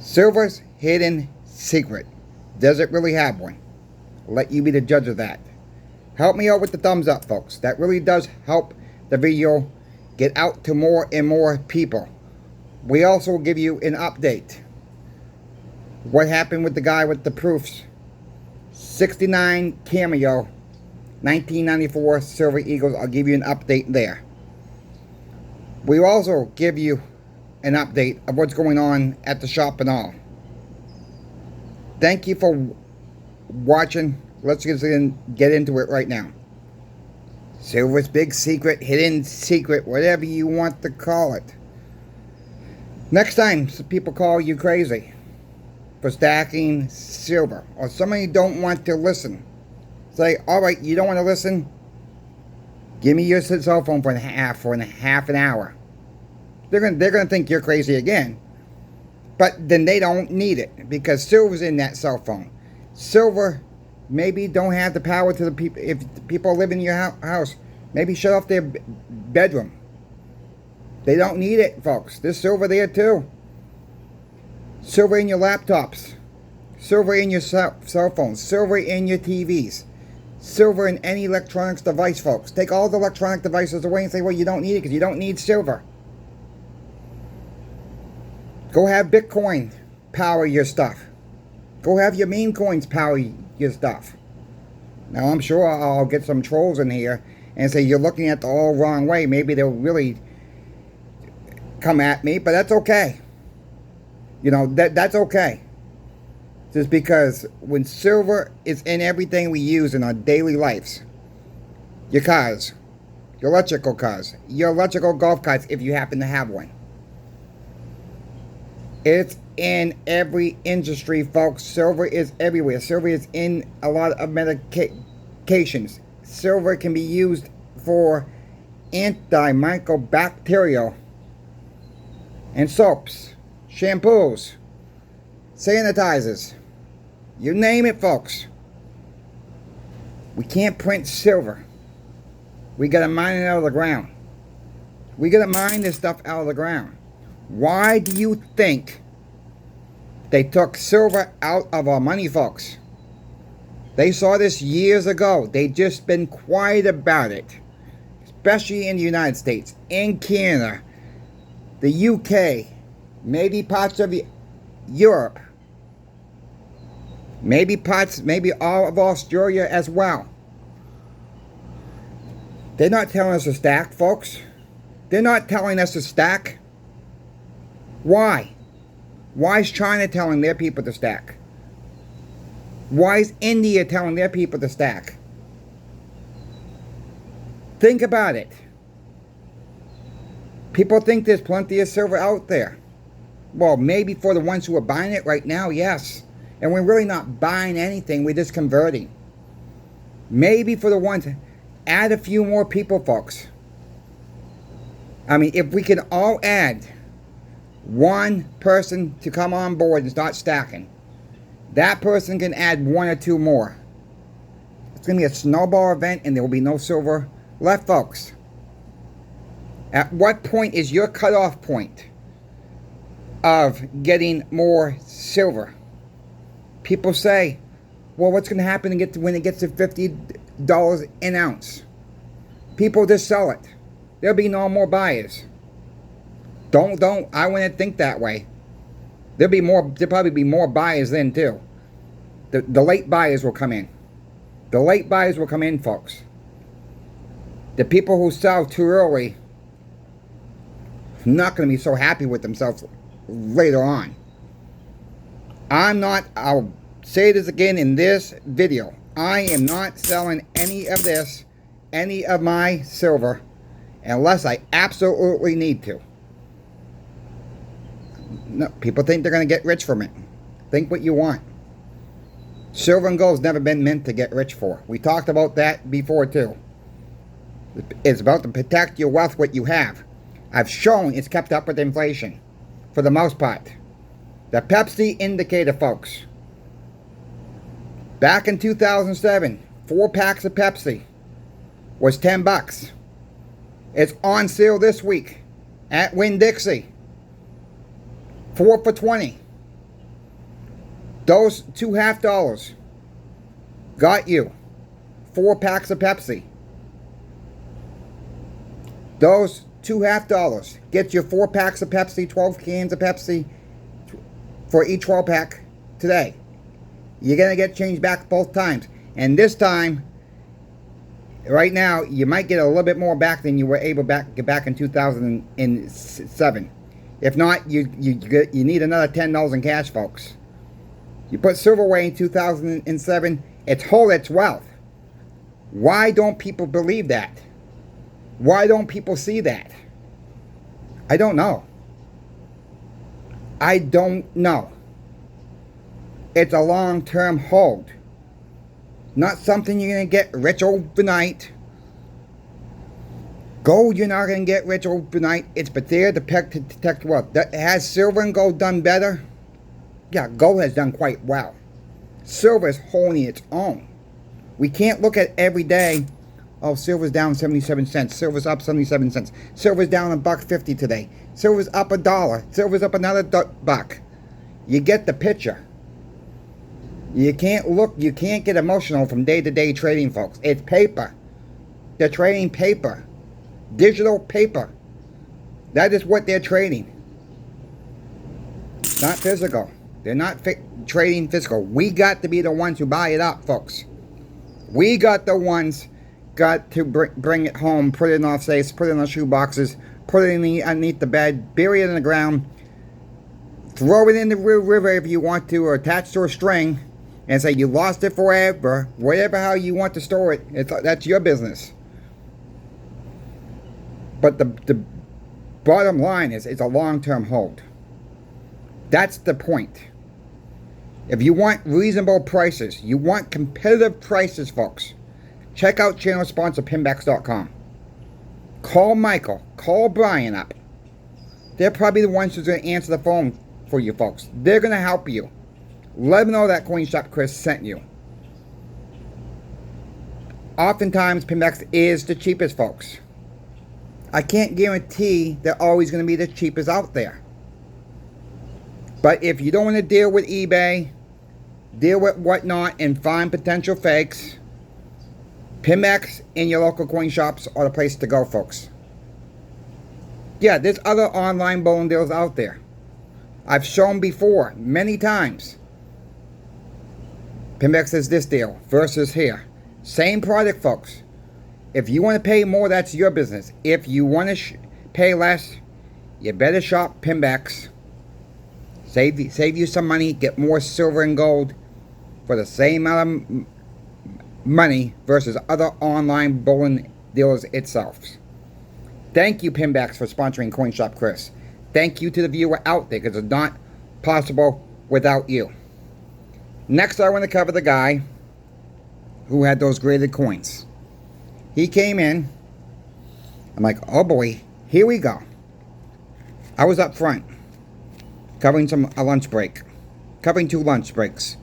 Silver's hidden secret. Does it really have one? I'll let you be the judge of that. Help me out with the thumbs up, folks. That really does help the video get out to more and more people. We also will give you an update. What happened with the guy with the proofs? 69 Cameo, 1994 Silver Eagles. I'll give you an update there. We also give you an update of what's going on at the shop and all. Thank you for watching. Let's get into it right now. Silver's big secret, hidden secret, whatever you want to call it. Next time some people call you crazy for stacking silver, or somebody don't want to listen, say, all right, you don't want to listen? Give me your cell phone for half an hour. They're gonna think you're crazy again. But then they don't need it, because silver's in that cell phone. Silver maybe don't have the power to the people. If the people live in your house, maybe shut off their bedroom. They don't need it, folks. There's silver there too. Silver in your laptops. Silver in your cell phones. Silver in your TVs. Silver in any electronics device, folks. Take all the electronic devices away and say, well, you don't need it because you don't need silver. Go have Bitcoin power your stuff. Go have your meme coins power your stuff. Now, I'm sure I'll get some trolls in here and say you're looking at the all wrong way. Maybe they'll really come at me, but that's okay. You know, that's okay. Just because when silver is in everything we use in our daily lives, your cars, your electrical cars, your electrical golf carts if you happen to have one. It's in every industry, folks. Silver is everywhere. Silver is in a lot of medications. Silver can be used for antimicrobial and soaps, shampoos, sanitizers. You name it, folks. We can't print silver. We gotta mine it out of the ground. We gotta mine this stuff out of the ground. Why do you think they took silver out of our money, folks? They saw this years ago. They just been quiet about it. Especially in the United States, in Canada, the UK, maybe parts of Europe, maybe all of Australia as well. They're not telling us to stack, folks. They're not telling us to stack. Why? Why is China telling their people to stack? Why is India telling their people to stack? Think about it. People think there's plenty of silver out there. Well, maybe for the ones who are buying it right now, yes. And we're really not buying anything, we're just converting. Maybe for the ones, add a few more people, folks. I mean, if we can all add one person to come on board and start stacking, that person can add one or two more. It's going to be a snowball event and there will be no silver left, folks. At what point is your cutoff point of getting more silver? People say, well, what's going to happen when it gets to $50 an ounce? People just sell it. There'll be no more buyers. I wouldn't think that way. There'll probably be more buyers then too. The late buyers will come in. The late buyers will come in, folks. The people who sell too early are not going to be so happy with themselves later on. I'll say this again in this video. I am not selling any of this, any of my silver, unless I absolutely need to. No, people think they're going to get rich from it. Think what you want. Silver and gold's never been meant to get rich for. We talked about that before too. It's about to protect your wealth, what you have. I've shown it's kept up with inflation, for the most part. The Pepsi indicator, folks. Back in 2007, 4 packs of Pepsi was $10. It's on sale this week at Winn-Dixie. 4 for $20. Those two $half got you 4 packs of Pepsi. Those two $half get you 4 packs of Pepsi, 12 cans of Pepsi for each 12 pack today. You're going to get change back both times. And this time, right now, you might get a little bit more back than you were able to get back in 2007. If not, you need another $10 in cash, folks. You put silver away in 2007, it's hold its wealth. Why don't people believe that? Why don't people see that? I don't know. I don't know. It's a long-term hold. Not something you're going to get rich overnight. Gold, you're not going to get rich overnight. It's but there to protect wealth. Has silver and gold done better? Yeah, gold has done quite well. Silver is holding its own. We can't look at every day, oh, silver's down 77 cents. Silver's up 77 cents. Silver's down $1.50 today. Silver's up $1. Silver's up another buck. You get the picture. You can't get emotional from day-to-day trading, folks. It's paper. They're trading paper. Digital paper. That is what they're trading. Not physical. They're not trading physical. We got to be the ones who buy it up, folks. We got the ones got to bring it home, put it in our safes, put it in our shoe boxes, put it underneath the bed, bury it in the ground, throw it in the river if you want to, or attach to a string, and say you lost it forever, whatever how you want to store it, that's your business. But the bottom line is it's a long-term hold. That's the point. If you want reasonable prices, you want competitive prices, folks, check out channel sponsor Pinbacks.com. Call Michael, call Brian up. They're probably the ones who's going to answer the phone for you, folks. They're going to help you. Let them know that Coin Shop Chris sent you. Oftentimes, Pinbacks is the cheapest, folks. I can't guarantee they're always going to be the cheapest out there. But if you don't want to deal with eBay, deal with whatnot, and find potential fakes, Pinbacks in your local coin shops are the place to go, folks. Yeah, there's other online bowling deals out there. I've shown before, many times. Pinbacks is this deal versus here. Same product, folks. If you want to pay more, that's your business. If you want to pay less, you better shop Pinbacks. Save you some money, get more silver and gold for the same amount of money versus other online bowling dealers itself. Thank you, Pinbacks, for sponsoring Coin Shop Chris. Thank you to the viewer out there, because it's not possible without you. Next, I want to cover the guy who had those graded coins. He came in. I'm like, oh boy, here we go. I was up front, covering a lunch break, covering 2 lunch breaks.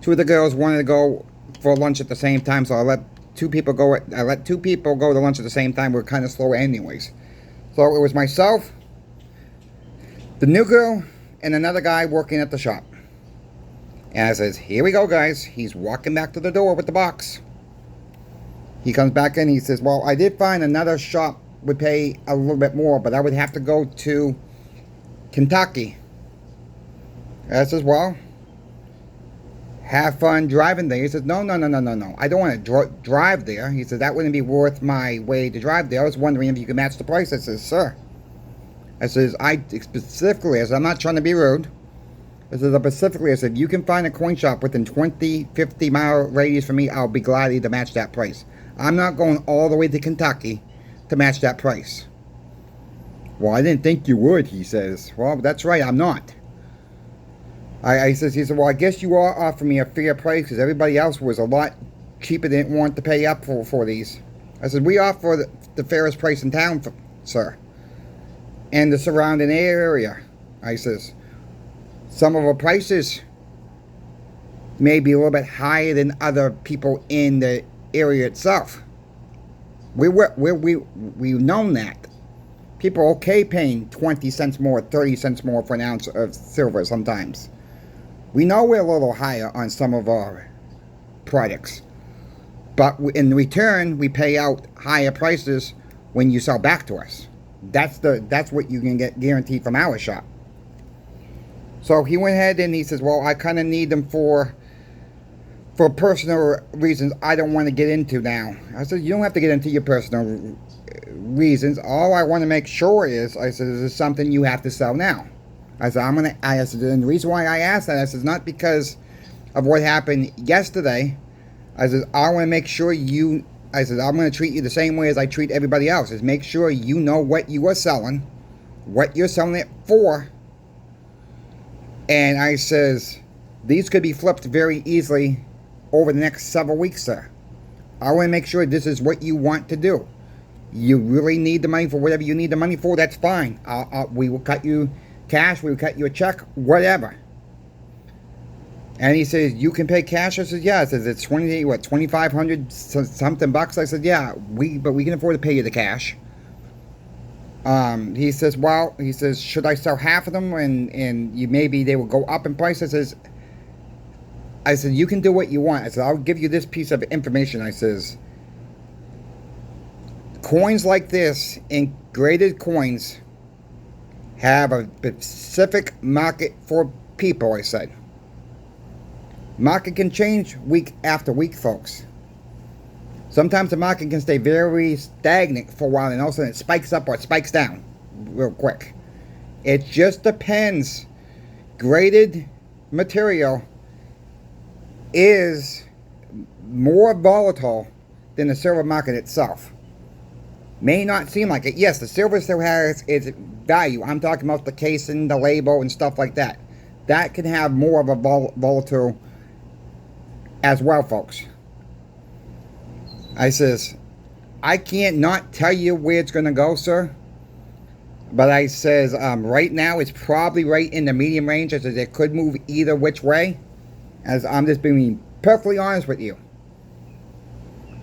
2 of the girls wanted to go for lunch at the same time, so I let 2 people go. I let 2 people go to lunch at the same time. We were kind of slow anyways. So it was myself, the new girl, and another guy working at the shop. And I says, here we go, guys. He's walking back to the door with the box. He comes back in, he says, well, I did find another shop would pay a little bit more, but I would have to go to Kentucky. I says, well, have fun driving there. He says, no. I don't want to drive there. He said, that wouldn't be worth my way to drive there. I was wondering if you could match the price. I says, sir. I says, I said, I'm not trying to be rude. I said, specifically, I said, you can find a coin shop within 20, 50-mile radius from me, I'll be glad to match that price. I'm not going all the way to Kentucky to match that price. Well, I didn't think you would, he says. Well, that's right, I'm not. He said, well, I guess you are offering me a fair price because everybody else was a lot cheaper, didn't want to pay up for these. I said, we offer the fairest price in town, sir, and the surrounding area. I says, some of our prices may be a little bit higher than other people in the area itself. We've known that. People are okay paying 20 cents more, 30 cents more for an ounce of silver sometimes. We know we're a little higher on some of our products, but in return, we pay out higher prices when you sell back to us. That's what you can get guaranteed from our shop. So he went ahead and he says, well, I kind of need them for personal reasons I don't want to get into now. I said, you don't have to get into your personal reasons. All I want to make sure is, I said, is this something you have to sell now? I said, I said, and the reason why I asked that, I said, not because of what happened yesterday. I said, I want to make sure I said, I'm going to treat you the same way as I treat everybody else. Is make sure you know what you are selling, what you're selling it for. And I says, these could be flipped very easily over the next several weeks, sir. I want to make sure this is what you want to do. You really need the money for whatever you need the money for, that's fine. We will cut you cash, we will cut you a check, whatever. And he says, you can pay cash? I said, yeah. I says, it's 2,500 something bucks? I said, yeah, but we can afford to pay you the cash. He says, well, he says, should I sell half of them and maybe they will go up in price? I said, you can do what you want. I said, I'll give you this piece of information. I says, coins like this, graded coins, have a specific market for people, I said. Market can change week after week, folks. Sometimes the market can stay very stagnant for a while and all of a sudden it spikes up or it spikes down real quick. It just depends. Graded material is more volatile than the silver market itself. May not seem like it. Yes, the silver still has its value. I'm talking about the casing, the label, and stuff like that. That can have more of a volatile as well, folks. I says, I can't not tell you where it's going to go, sir. But I says, right now it's probably right in the medium range. I says, it could move either which way. As I'm just being perfectly honest with you.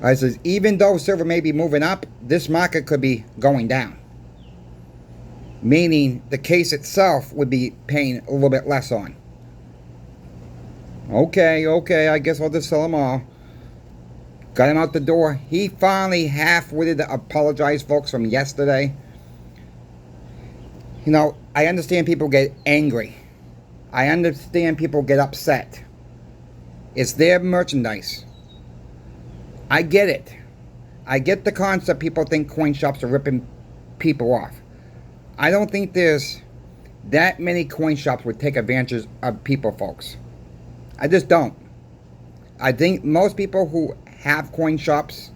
I says, even though silver may be moving up, this market could be going down. Meaning the case itself would be paying a little bit less on. Okay, I guess I'll just sell them all. Got him out the door. He finally half-witted to apologize, folks, from yesterday. You know, I understand people get angry. I understand people get upset. It's their merchandise. I get it. I get the concept people think coin shops are ripping people off. I don't think there's that many coin shops would take advantage of people, folks. I just don't. I think most people who have coin shops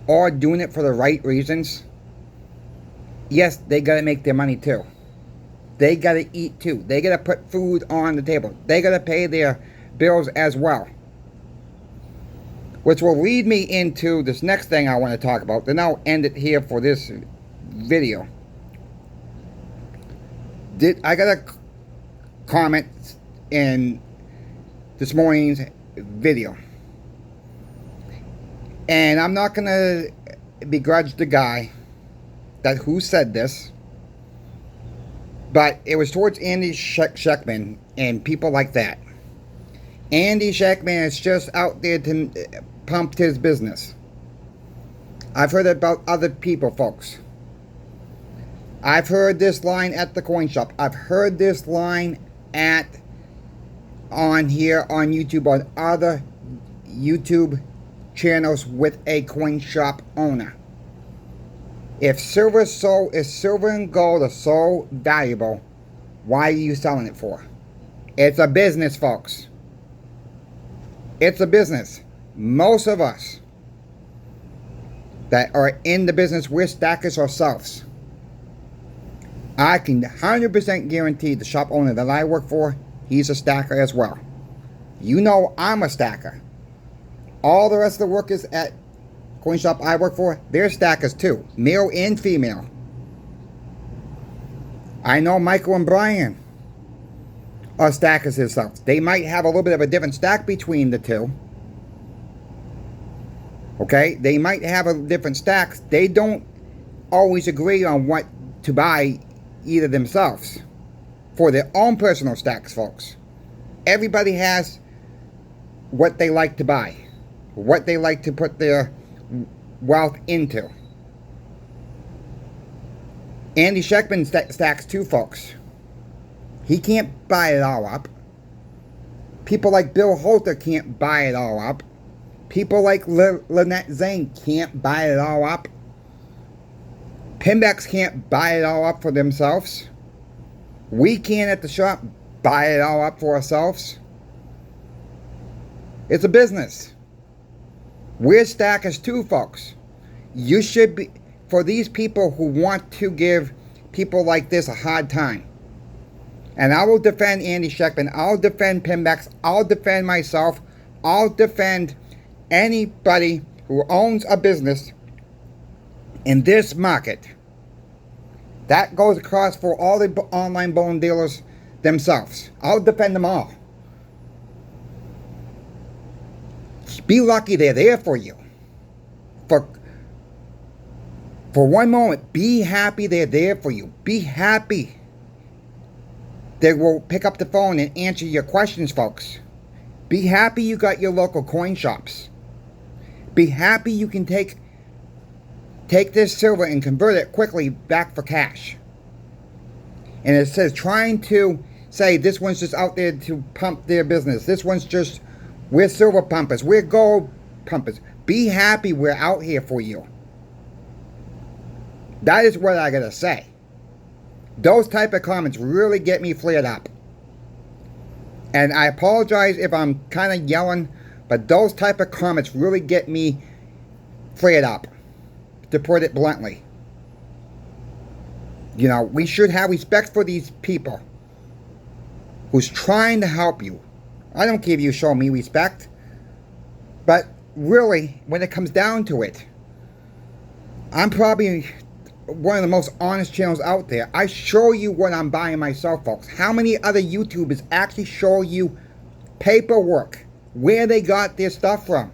are doing it for the right reasons. Yes, they got to make their money too. They got to eat too. They got to put food on the table. They got to pay their bills as well. Which will lead me into this next thing I want to talk about. Then I'll end it here for this video. I got a comment in this morning's video. And I'm not going to begrudge the guy who said this. But it was towards Andy Scheckman and people like that. Andy Scheckman is just out there to pump his business. I've heard it about other people, folks. I've heard this line at the coin shop. I've heard this line on here on YouTube, on other YouTube channels with a coin shop owner. If silver and gold are so valuable, why are you selling it for? It's a business, folks. It's a business. Most of us that are in the business, we're stackers ourselves. I can 100% guarantee the shop owner that I work for, he's a stacker as well. You know I'm a stacker. All the rest of the workers at coin shop I work for, they're stackers too, male and female. I know Michael and Brian are stackers themselves. They might have a little bit of a different stack between the two. Okay, they might have a different stacks. They don't always agree on what to buy either themselves for their own personal stacks, folks. Everybody has what they like to buy, what they like to put their wealth into. Andy Scheckman stacks too, folks. He can't buy it all up. People like Bill Holter can't buy it all up. People like Lynette Zane can't buy it all up. Pinbacks can't buy it all up for themselves. We can't at the shop buy it all up for ourselves. It's a business. We're stackers too, folks. You should be, for these people who want to give people like this a hard time. And I will defend Andy Scheckman. I'll defend Pinbacks. I'll defend myself. I'll defend anybody who owns a business in this market. That goes across for all the online bullion dealers themselves. I'll defend them all. Be lucky they're there for you. For one moment, be happy they're there for you. Be happy they will pick up the phone and answer your questions, folks. Be happy you got your local coin shops. Be happy you can take this silver and convert it quickly back for cash. And it says trying to say this one's just out there to pump their business. This one's just, we're silver pumpers. We're gold pumpers. Be happy we're out here for you. That is what I gotta say. Those type of comments really get me flared up. And I apologize if I'm kind of yelling, but those type of comments really get me flared up, to put it bluntly. You know, we should have respect for these people who's trying to help you. I don't care if you show me respect, but really, when it comes down to it, I'm probably one of the most honest channels out there. I show you what I'm buying myself, folks. How many other YouTubers actually show you paperwork, where they got their stuff from?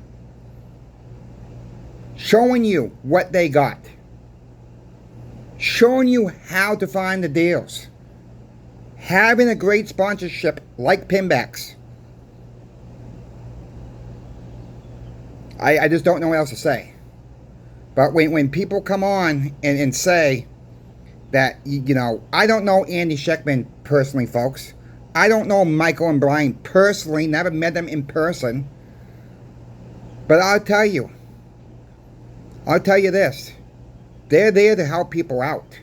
Showing you what they got. Showing you how to find the deals. Having a great sponsorship like Pinbacks. I just don't know what else to say. But when people come on and say that, you know, I don't know Andy Scheckman personally, folks. I don't know Michael and Brian personally. Never met them in person. But I'll tell you this. They're there to help people out.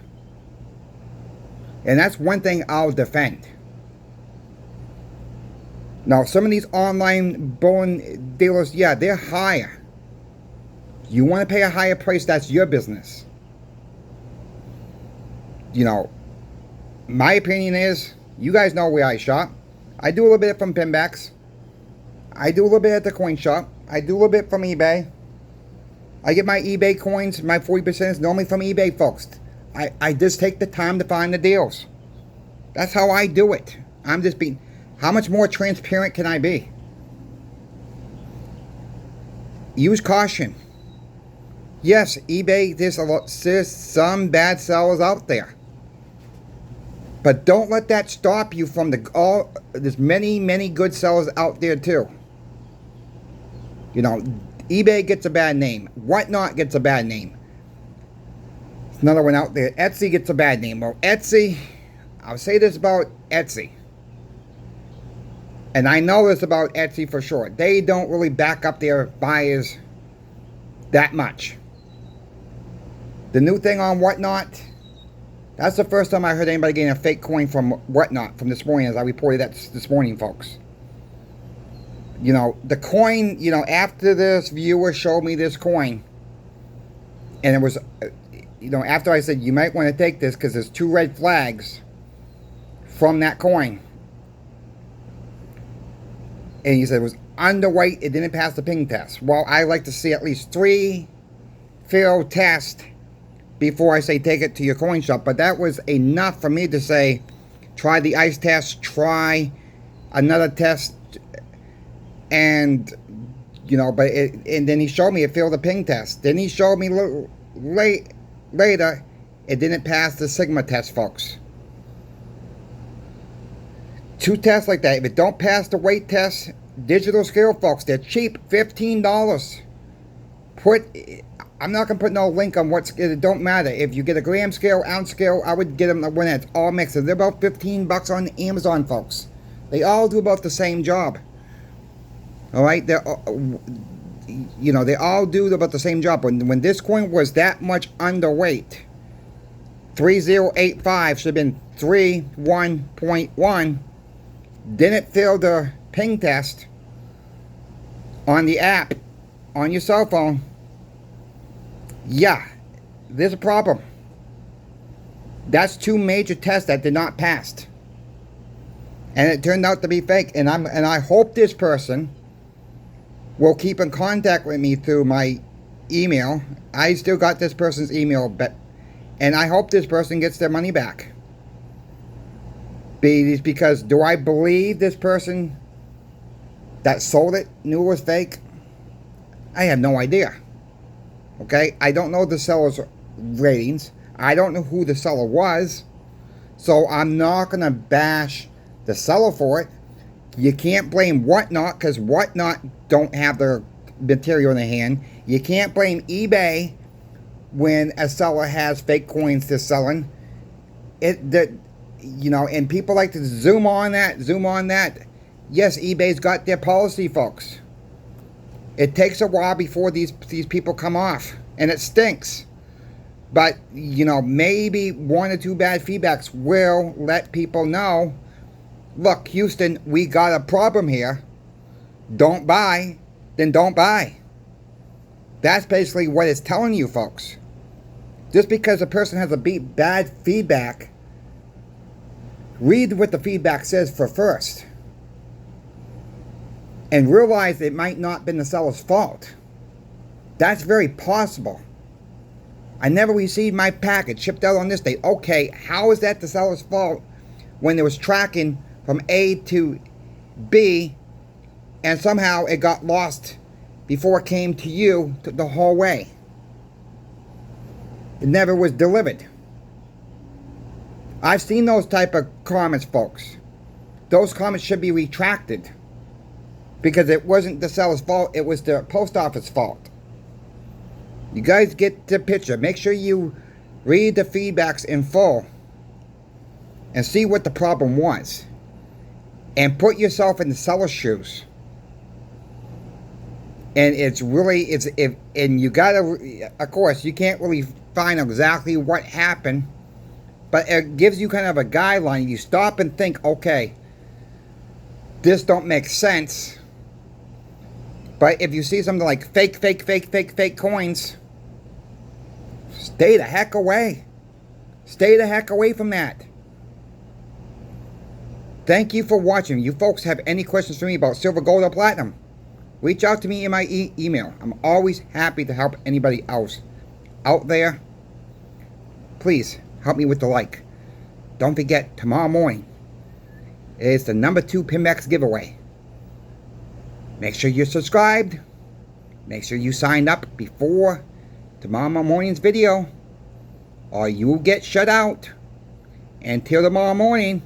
And that's one thing I'll defend. Now, some of these online bullion dealers, yeah, they're higher. You want to pay a higher price, that's your business. You know, my opinion is, you guys know where I shop. I do a little bit from Pinbacks. I do a little bit at the coin shop. I do a little bit from eBay. I get my eBay coins, my 40% is normally from eBay, folks. I just take the time to find the deals. That's how I do it. I'm just being, how much more transparent can I be? Use caution. Yes, eBay, there's some bad sellers out there. But don't let that stop you from there's many good sellers out there too. You know, eBay gets a bad name. Whatnot gets a bad name. There's another one out there. Etsy gets a bad name. Well, Etsy, I'll say this about Etsy. And I know this about Etsy for sure. They don't really back up their buyers that much. The new thing on Whatnot, that's the first time I heard anybody getting a fake coin from Whatnot from this morning, as I reported that this morning, folks. You know, the coin, you know, after this viewer showed me this coin, and it was, you know, after I said, you might want to take this because there's 2 red flags from that coin. And he said it was underweight, it didn't pass the ping test. Well, I like to see at least 3 failed tests before I say take it to your coin shop. But that was enough for me to say, try the ice test, try another test, and, you know, but and then he showed me it failed the ping test. Then he showed me later it didn't pass the sigma test, folks. 2 tests like that. If it don't pass the weight test, digital scale, folks, they're cheap, $15. I'm not gonna put no link on what's. It don't matter if you get a gram scale, ounce scale. I would get them when it's all mixed. They're about $15 on Amazon, folks. They all do about the same job. All right, they all do about the same job. When this coin was that much underweight, 3085 should have been 31.1. Didn't fail the ping test on the app on your cell phone. Yeah, there's a problem. That's 2 major tests that did not pass, and it turned out to be fake. And I hope this person will keep in contact with me through my email. I still got this person's email, and I hope this person gets their money back. Because do I believe this person that sold it knew it was fake? I have no idea. Okay, I don't know the seller's ratings. I don't know who the seller was. So I'm not going to bash the seller for it. You can't blame Whatnot, because Whatnot don't have the material in their hand. You can't blame eBay when a seller has fake coins they're selling. And people like to zoom on that. Yes, eBay's got their policy, folks. It takes a while before these people come off, and it stinks. But, maybe 1 or 2 bad feedbacks will let people know, look, Houston, we got a problem here. Don't buy, then don't buy. That's basically what it's telling you, folks. Just because a person has a bad feedback, read what the feedback says first. And realize it might not have been the seller's fault. That's very possible. I never received my package shipped out on this day. Okay, how is that the seller's fault when there was tracking from A to B and somehow it got lost before it came to you the whole way? It never was delivered. I've seen those type of comments, folks. Those comments should be retracted, because it wasn't the seller's fault, it was the post office fault. You guys get the picture. Make sure you read the feedbacks in full and see what the problem was, and put yourself in the seller's shoes. And and you gotta, of course, you can't really find exactly what happened, but it gives you kind of a guideline. You stop and think, okay, this don't make sense. But if you see something like fake coins, stay the heck away. Stay the heck away from that. Thank you for watching. You folks have any questions for me about silver, gold, or platinum, reach out to me in my email. I'm always happy to help anybody else out there. Please help me with the like. Don't forget, tomorrow morning is the number 2 Pimex giveaway. Make sure you're subscribed. Make sure you signed up before tomorrow morning's video, or you will get shut out. Until tomorrow morning,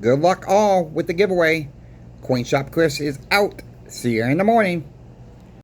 good luck all with the giveaway. Coin Shop Chris is out. See you in the morning.